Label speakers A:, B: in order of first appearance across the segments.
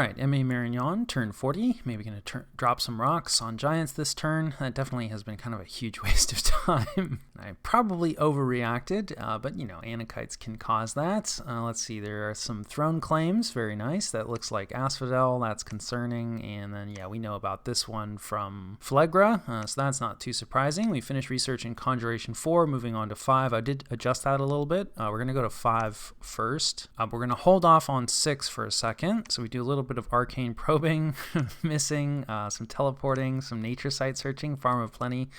A: Alright, MA Marignon, turn 40. Maybe going to drop some rocks on giants this turn. That definitely has been kind of a huge waste of time. I probably overreacted, but you know, anakites can cause that. Let's see, there are some throne claims. Very nice. That looks like asphodel. That's concerning. And then, yeah, we know about this one from Phlegra, so that's not too surprising. We finished researching Conjuration 4, moving on to 5. I did adjust that a little bit. We're going to go to 5 first. We're going to hold off on 6 for a second. So we do a little bit of arcane probing, missing, some teleporting, some nature site searching, Farm of Plenty.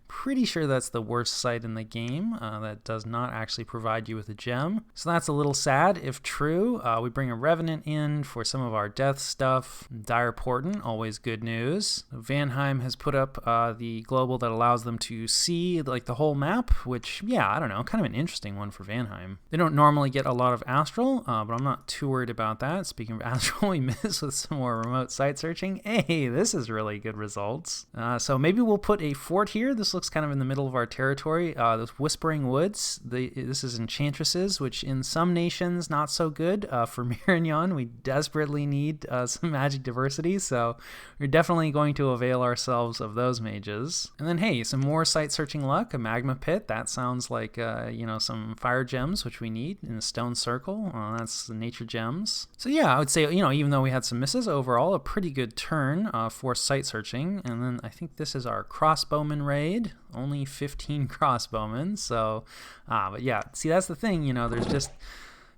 A: Pretty sure that's the worst site in the game. That does not actually provide you with a gem. So that's a little sad if true. We bring a Revenant in for some of our death stuff. Dire Portent, always good news. Vanheim has put up the global that allows them to see like the whole map, which, yeah, I don't know, kind of an interesting one for Vanheim. They don't normally get a lot of Astral, but I'm not too worried about that. Speaking of Astral, we miss with some more remote site searching. Hey, this is really good results. So maybe we'll put a fort here. This looks kind of in the middle of our territory. Those Whispering Woods, this is enchantresses, which in some nations not so good. For Marignon, we desperately need some magic diversity, so we're definitely going to avail ourselves of those mages. And then, hey, some more site searching luck. A magma pit, that sounds like you know, some fire gems, which we need in a stone circle. That's the nature gems. So yeah, I would say, you know, even though we had some misses, overall a pretty good turn for site searching. And then I think this is our crossbowman raid. Only 15 crossbowmen, so but yeah, see, that's the thing, you know, there's just,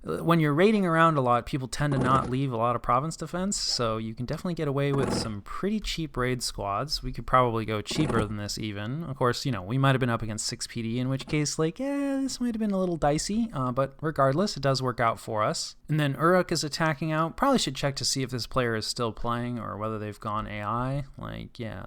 A: when you're raiding around a lot, people tend to not leave a lot of province defense, so you can definitely get away with some pretty cheap raid squads. We could probably go cheaper than this even. Of course, you know, we might have been up against 6 PD, in which case, like, this might have been a little dicey, but regardless, it does work out for us. And then Uruk is attacking out. Probably should check to see if this player is still playing or whether they've gone AI. Like, yeah,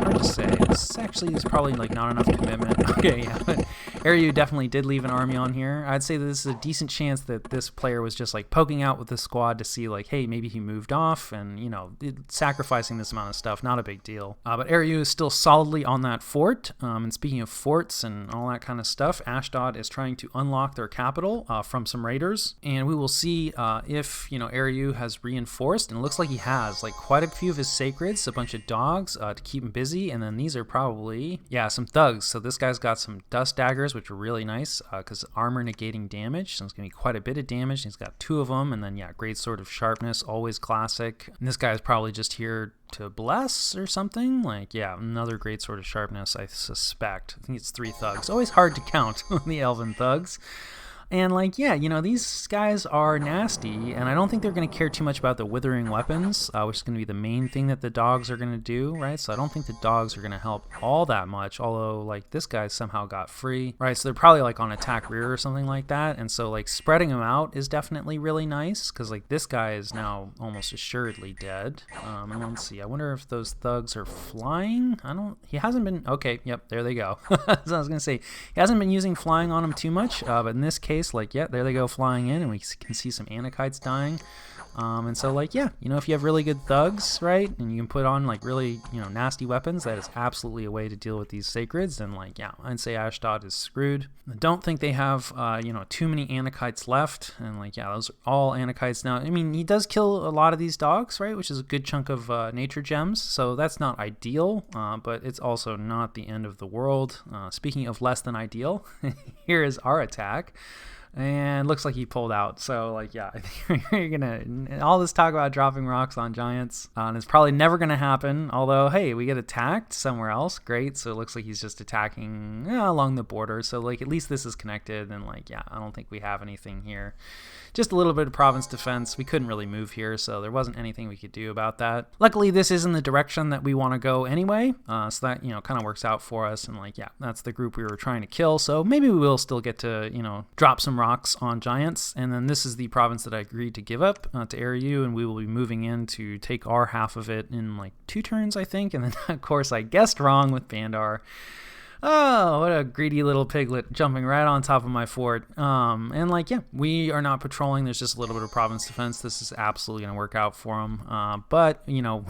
A: hard to say. This actually is probably, like, not enough commitment. Okay, yeah, but Ariu definitely did leave an army on here. I'd say that this is a decent chance that this player was just like poking out with the squad to see like, hey, maybe he moved off, and you know, sacrificing this amount of stuff, not a big deal. But Ariu is still solidly on that fort. And speaking of forts and all that kind of stuff, Ashdod is trying to unlock their capital from some raiders, and we will see if, you know, Ariu has reinforced, and it looks like he has like quite a few of his sacreds, a bunch of dogs to keep him busy, and then these are probably, yeah, some thugs. So this guy's got some dust daggers, which are really nice because armor negating damage, so it's gonna be quite a bit of damage. He's got 2 of them, and then yeah, great sword of sharpness, always classic. And this guy is probably just here to bless or something. Like, yeah, another great sword of sharpness, I suspect. I think it's 3 thugs. Always hard to count the elven thugs. And like, yeah, you know, these guys are nasty, and I don't think they're going to care too much about the withering weapons, which is going to be the main thing that the dogs are going to do, right? So I don't think the dogs are going to help all that much, although like this guy somehow got free, right? So they're probably like on attack rear or something like that, and so like spreading them out is definitely really nice, because like this guy is now almost assuredly dead. And let's see, I wonder if those thugs are flying. He hasn't been, okay, yep, there they go. So I was going to say, he hasn't been using flying on him too much, but in this case, like, yeah, there they go flying in, and we can see some anakites dying. And so like, yeah, you know, if you have really good thugs, right, and you can put on like really, you know, nasty weapons, that is absolutely a way to deal with these sacreds. And like, yeah, I'd say Ashdod is screwed. I don't think they have you know, too many anakites left, and like, yeah, those are all anakites now. I mean, he does kill a lot of these dogs, right, which is a good chunk of nature gems, so that's not ideal, but it's also not the end of the world. Speaking of less than ideal, here is our attack. And looks like he pulled out. So like, yeah, I think you're gonna, all this talk about dropping rocks on giants, and it's probably never gonna happen. Although, hey, we get attacked somewhere else, great. So it looks like he's just attacking along the border. So like, at least this is connected, and like, yeah, I don't think we have anything here. Just a little bit of province defense. We couldn't really move here, so there wasn't anything we could do about that. Luckily, this is in the direction that we want to go anyway, so that, you know, kind of works out for us. And like, yeah, that's the group we were trying to kill, so maybe we will still get to, you know, drop some rocks on giants. And then this is the province that I agreed to give up to Ariu, and we will be moving in to take our half of it in like 2 turns, I think. And then, of course, I guessed wrong with Bandar. Oh, what a greedy little piglet jumping right on top of my fort. And like, yeah, we are not patrolling. There's just a little bit of province defense. This is absolutely going to work out for him. But, you know,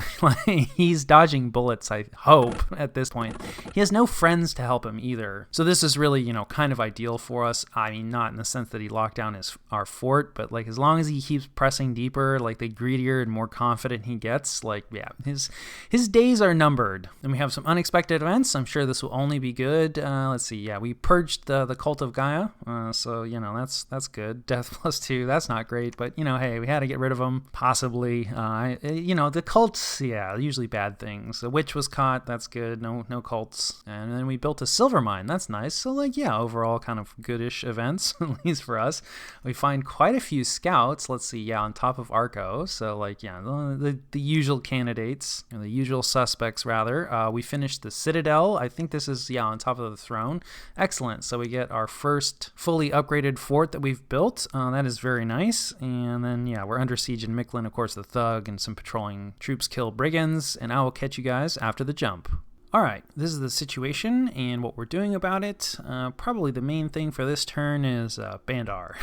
A: he's dodging bullets, I hope, at this point. He has no friends to help him either. So this is really, you know, kind of ideal for us. I mean, not in the sense that he locked down our fort, but like as long as he keeps pressing deeper, like the greedier and more confident he gets, like, yeah, his days are numbered. And we have some unexpected events. I'm sure this will only be good. Let's see. Yeah, we purged the cult of Gaia. So, you know, that's good. Death +2. That's not great. But, you know, hey, we had to get rid of them. Possibly. You know, the cults, yeah, usually bad things. The witch was caught. That's good. No cults. And then we built a silver mine. That's nice. So, like, yeah, overall kind of goodish events, at least for us. We find quite a few scouts. Let's see. Yeah, on top of Arco. So, like, yeah, the usual candidates, or the usual suspects, rather. We finished the Citadel. I think this is, yeah, on top of the throne. Excellent. So we get our first fully upgraded fort that we've built. That is very nice. And then, yeah, we're under siege in Mictlan. Of course, the thug and some patrolling troops kill brigands. And I will catch you guys after the jump. All right, this is the situation and what we're doing about it. Probably the main thing for this turn is Bandar.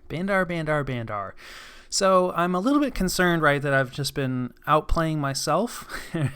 A: Bandar. So I'm a little bit concerned, right, that I've just been outplaying myself.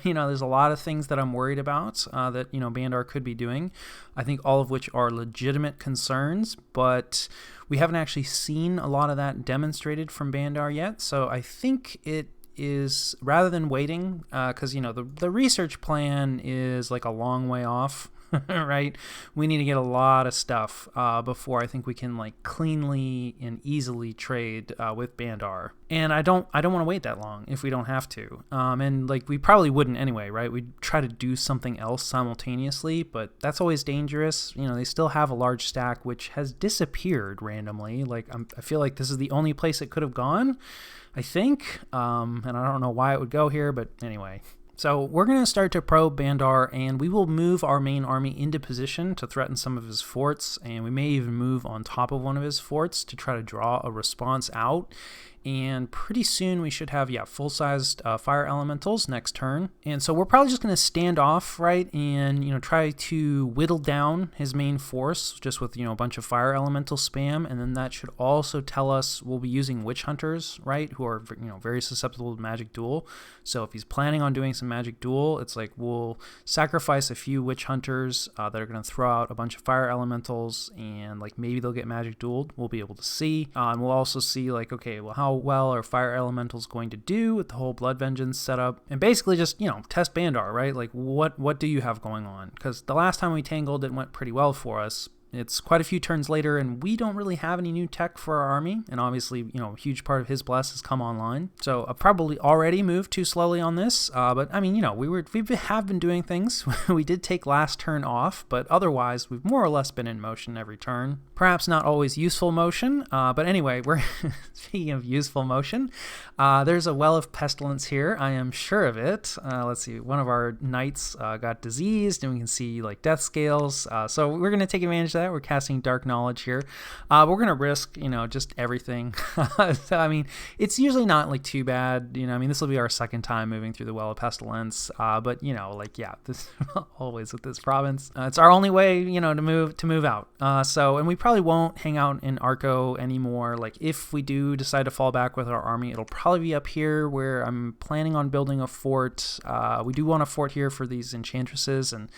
A: You know, there's a lot of things that I'm worried about that, you know, Bandar could be doing. I think all of which are legitimate concerns, but we haven't actually seen a lot of that demonstrated from Bandar yet. So I think it is, rather than waiting, because, you know, the research plan is like a long way off. Right? We need to get a lot of stuff before I think we can like cleanly and easily trade with Bandar. And I don't want to wait that long if we don't have to. And like we probably wouldn't anyway, right? We'd try to do something else simultaneously, but that's always dangerous. You know, they still have a large stack which has disappeared randomly. Like I feel like this is the only place it could have gone, I think. And I don't know why it would go here, but anyway. So we're going to start to probe Bandar, and we will move our main army into position to threaten some of his forts, and we may even move on top of one of his forts to try to draw a response out. And pretty soon we should have, yeah, full-sized fire elementals next turn. And so we're probably just going to stand off, right, and, you know, try to whittle down his main force just with, you know, a bunch of fire elemental spam. And then that should also tell us we'll be using witch hunters, right, who are, you know, very susceptible to magic duel. So if he's planning on doing some magic duel, it's like we'll sacrifice a few witch hunters that are going to throw out a bunch of fire elementals, and like maybe they'll get magic dueled. We'll be able to see. And we'll also see like, okay, well, how well are fire elementals going to do with the whole blood vengeance setup, and basically just, you know, test Bandar, right? Like what do you have going on? Because the last time we tangled, it went pretty well for us. It's quite a few turns later, and we don't really have any new tech for our army. And obviously, you know, a huge part of his bless has come online. So I probably already moved too slowly on this. But I mean, you know, we have been doing things. We did take last turn off, but otherwise, we've more or less been in motion every turn. Perhaps not always useful motion. But anyway, we're speaking of useful motion. There's a well of pestilence here. I am sure of it. Let's see. One of our knights got diseased, and we can see like death scales. So we're going to take advantage of that. We're casting dark knowledge here. We're going to risk, you know, just everything. So, I mean, it's usually not like too bad. You know, I mean, this will be our second time moving through the Well of Pestilence. But, you know, like, yeah, this always with this province. It's our only way, you know, to move out. And we probably won't hang out in Arco anymore. Like, if we do decide to fall back with our army, it'll probably be up here where I'm planning on building a fort. We do want a fort here for these enchantresses, and,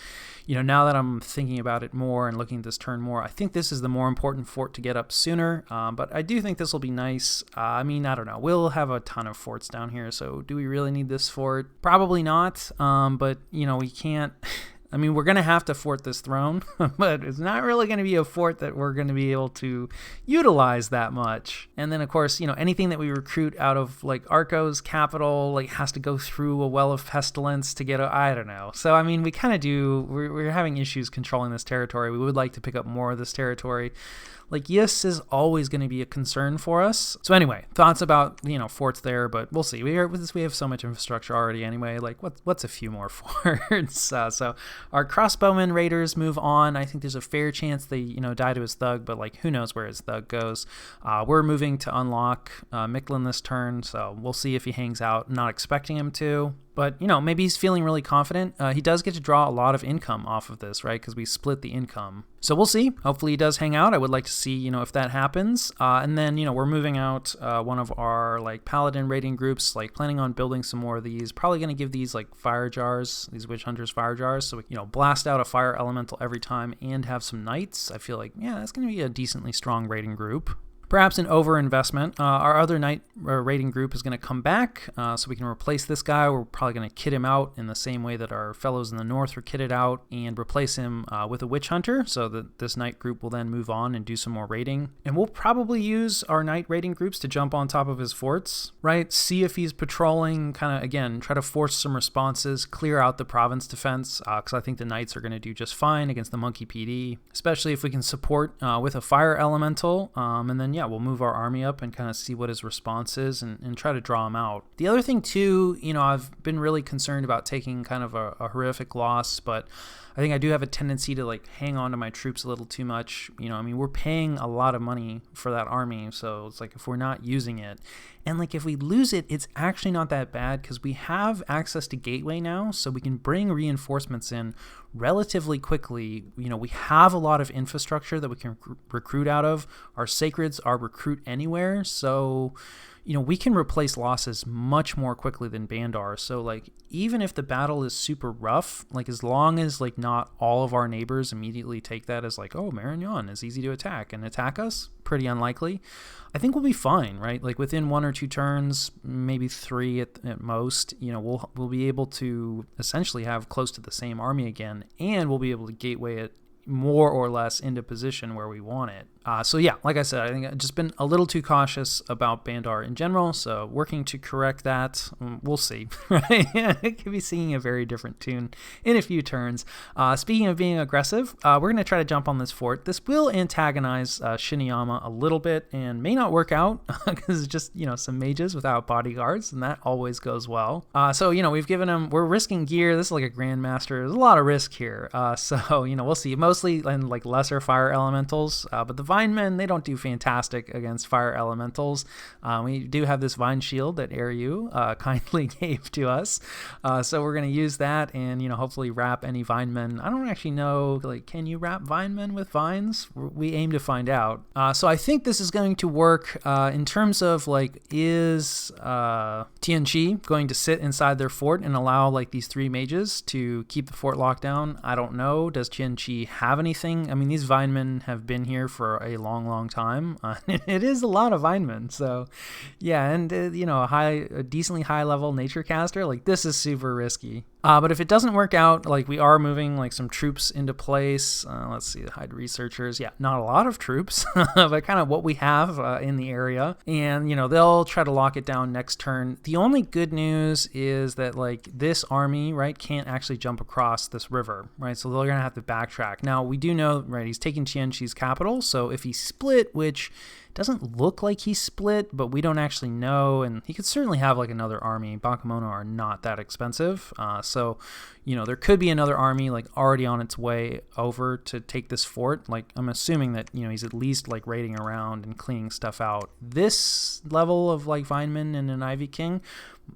A: you know, now that I'm thinking about it more and looking at this turn more, I think this is the more important fort to get up sooner, but I do think this will be nice. I mean, I don't know. We'll have a ton of forts down here, so do we really need this fort? Probably not, but, you know, we can't... I mean, we're going to have to fort this throne, but it's not really going to be a fort that we're going to be able to utilize that much. And then, of course, you know, anything that we recruit out of, like, Arco's capital, like, has to go through a Well of Pestilence to get I don't know. So, I mean, we kind of do, we're having issues controlling this territory. We would like to pick up more of this territory. Like, Yis is always going to be a concern for us. So anyway, thoughts about, you know, forts there, but we'll see. We have so much infrastructure already anyway. Like, what's a few more forts? So our crossbowmen raiders move on. I think there's a fair chance they, you know, die to his thug, but like, who knows where his thug goes. We're moving to unlock Mictlan this turn, so we'll see if he hangs out. Not expecting him to. But, maybe he's feeling really confident. He does get to draw a lot of income off of this, right? Because we split the income. So we'll see. Hopefully he does hang out. I would like to see, if that happens. And then, we're moving out one of our like paladin raiding groups, like planning on building some more of these. Probably going to give these like fire jars, these witch hunters fire jars. So we, blast out a fire elemental every time and have some knights. I feel like, yeah, that's going to be a decently strong raiding group. Perhaps an overinvestment. Our other knight raiding group is going to come back, so we can replace this guy. We're probably going to kit him out in the same way that our fellows in the north are kitted out, and replace him with a witch hunter, so that this knight group will then move on and do some more raiding. And we'll probably use our knight raiding groups to jump on top of his forts, right? See if he's patrolling, kind of, again, try to force some responses, clear out the province defense, because I think the knights are going to do just fine against the monkey PD, especially if we can support with a fire elemental, and then, yeah, we'll move our army up and kind of see what his response is and try to draw him out. The other thing too, I've been really concerned about taking kind of a horrific loss, but I think I do have a tendency to like hang on to my troops a little too much. We're paying a lot of money for that army, so it's like if we're not using it, and like if we lose it, it's actually not that bad because we have access to Gateway now, so we can bring reinforcements in relatively quickly. We have a lot of infrastructure that we can recruit out of. Our sacreds are recruit anywhere, so we can replace losses much more quickly than Bandar. So like even if the battle is super rough, like as long as like not all of our neighbors immediately take that as like, oh, Marignon is easy to attack and attack us, pretty unlikely, I think we'll be fine, right? Like within 1 or 2 turns, maybe 3 at most, we'll be able to essentially have close to the same army again, and we'll be able to gateway it more or less into position where we want it. So yeah, like I said, I think I've just been a little too cautious about Bandar in general, so working to correct that. We'll see, right? It could be singing a very different tune in a few turns. Speaking of being aggressive, we're going to try to jump on this fort. This will antagonize Shiniyama a little bit and may not work out because it's just, some mages without bodyguards, and that always goes well. So, we've given him, we're risking gear. This is like a grandmaster. There's a lot of risk here. So, we'll see. Mostly in like lesser fire elementals, but the Vinemen, they don't do fantastic against fire elementals. We do have this Vine Shield that Ariu kindly gave to us. So we're going to use that and, hopefully wrap any Vinemen. I don't actually know, like, can you wrap Vinemen with vines? We aim to find out. So I think this is going to work in terms of, like, is Tianqi going to sit inside their fort and allow, like, these 3 mages to keep the fort locked down? I don't know. Does Tianqi have anything? I mean, these Vinemen have been here for a long time. It is a lot of Vinemen, so yeah, and a decently high level nature caster, like this is super risky. But if it doesn't work out, like we are moving like some troops into place. Let's see, hide researchers. Yeah, not a lot of troops, but kind of what we have in the area. And, they'll try to lock it down next turn. The only good news is that like this army, right, can't actually jump across this river, right? So they're going to have to backtrack. Now, we do know, right, he's taking Tianqi's capital. So if he split, which doesn't look like he split, but we don't actually know, and he could certainly have like another army. Bakemono are not that expensive, so there could be another army like already on its way over to take this fort. Like I'm assuming that he's at least like raiding around and cleaning stuff out. This level of like Vineman and an Ivy King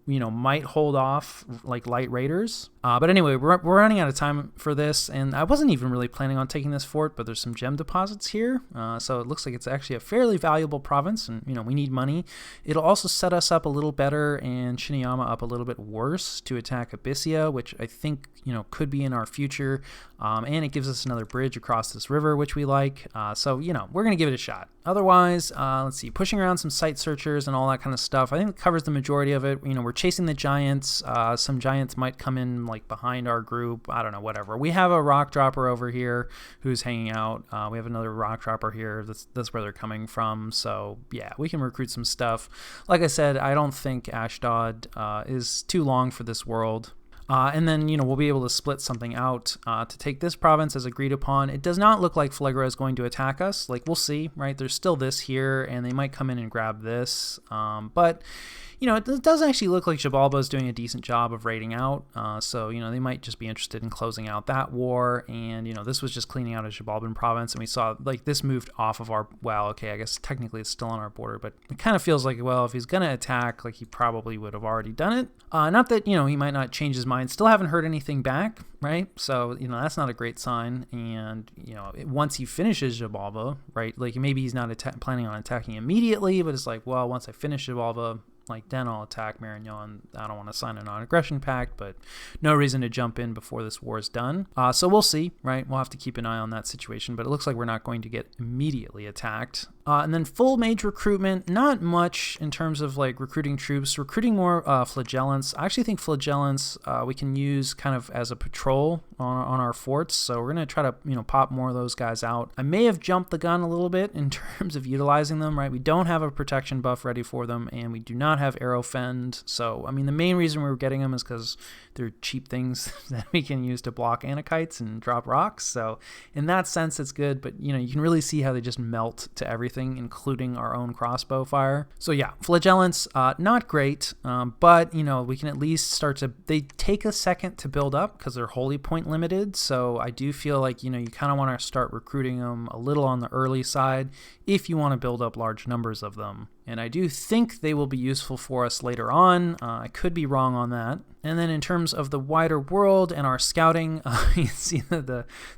A: might hold off like light raiders. But anyway, we're running out of time for this, and I wasn't even really planning on taking this fort, but there's some gem deposits here. So it looks like it's actually a fairly valuable province, and we need money. It'll also set us up a little better and Shiniyama up a little bit worse to attack Abyssia, which I think could be in our future. And it gives us another bridge across this river, which we like. So we're gonna give it a shot. Otherwise, let's see, pushing around some site searchers and all that kind of stuff, I think it covers the majority of it. We're chasing the giants. Some giants might come in like behind our group. I don't know, whatever. We have a rock dropper over here who's hanging out. We have another rock dropper here. That's where they're coming from. So yeah, we can recruit some stuff. Like I said, I don't think Ashdod is too long for this world. And then, we'll be able to split something out to take this province as agreed upon. It does not look like Phlegra is going to attack us. Like, we'll see, right? There's still this here, and they might come in and grab this. But, it does actually look like Xibalba is doing a decent job of raiding out. So, they might just be interested in closing out that war. And, this was just cleaning out a Xibalban province. And we saw, like, this moved off of our, well, okay, I guess technically it's still on our border. But it kind of feels like, well, if he's going to attack, like, he probably would have already done it. Not that, he might not change his mind. Still haven't heard anything back, right? So, that's not a great sign. And, once he finishes Xibalba, right, like, maybe he's not planning on attacking immediately, but it's like, well, once I finish Xibalba, like, then I'll attack Marignon. I don't want to sign a non-aggression pact, but no reason to jump in before this war is done. So we'll see, right? We'll have to keep an eye on that situation, but it looks like we're not going to get immediately attacked. And then full mage recruitment, not much in terms of like recruiting troops, recruiting more flagellants. I actually think flagellants we can use kind of as a patrol on our forts. So we're going to try to, pop more of those guys out. I may have jumped the gun a little bit in terms of utilizing them, right? We don't have a protection buff ready for them, and we do not have arrow fend. So, I mean, the main reason we were getting them is because they're cheap things that we can use to block anakites and drop rocks. So in that sense, it's good, but you can really see how they just melt to everything, including our own crossbow fire. So yeah, flagellants, not great, but we can at least start to, they take a second to build up because they're holy point limited. So I do feel like, you kind of want to start recruiting them a little on the early side if you want to build up large numbers of them. And I do think they will be useful for us later on. I could be wrong on that. And then in terms of the wider world and our scouting, you can see that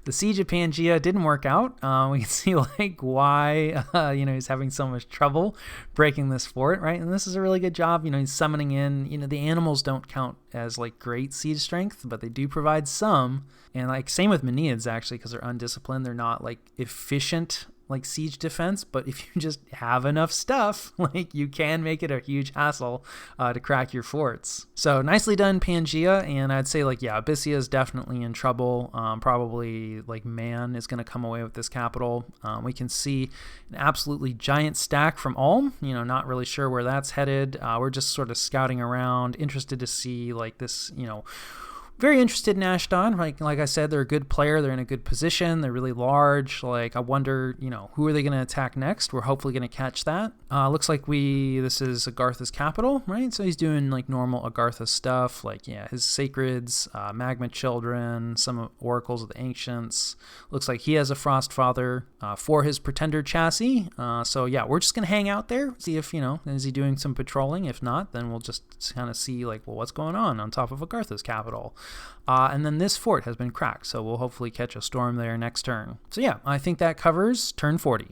A: the siege of Pangaea didn't work out. We can see like why he's having so much trouble breaking this fort, right? And this is a really good job. He's summoning in. The animals don't count as like great siege strength, but they do provide some. And like same with Meneids actually, because they're undisciplined. They're not like efficient like siege defense, but if you just have enough stuff, like you can make it a huge hassle to crack your forts. So nicely done, Pangaea. And I'd say like, yeah, Abysia is definitely in trouble. Probably like Man is going to come away with this capital. We can see an absolutely giant stack from Ulm, not really sure where that's headed. We're just sort of scouting around, interested to see like this, very interested in Ashdod. Like I said, they're a good player. They're in a good position. They're really large. Like I wonder, who are they going to attack next? We're hopefully going to catch that. Looks like this is Agartha's capital, right? So he's doing like normal Agartha stuff. Like, yeah, his sacreds, magma children, some oracles of the ancients. Looks like he has a frost father for his pretender chassis. So yeah, we're just going to hang out there. See if, is he doing some patrolling? If not, then we'll just kind of see like, well, what's going on top of Agartha's capital. And then this fort has been cracked, so we'll hopefully catch a storm there next turn. So yeah, I think that covers turn 40.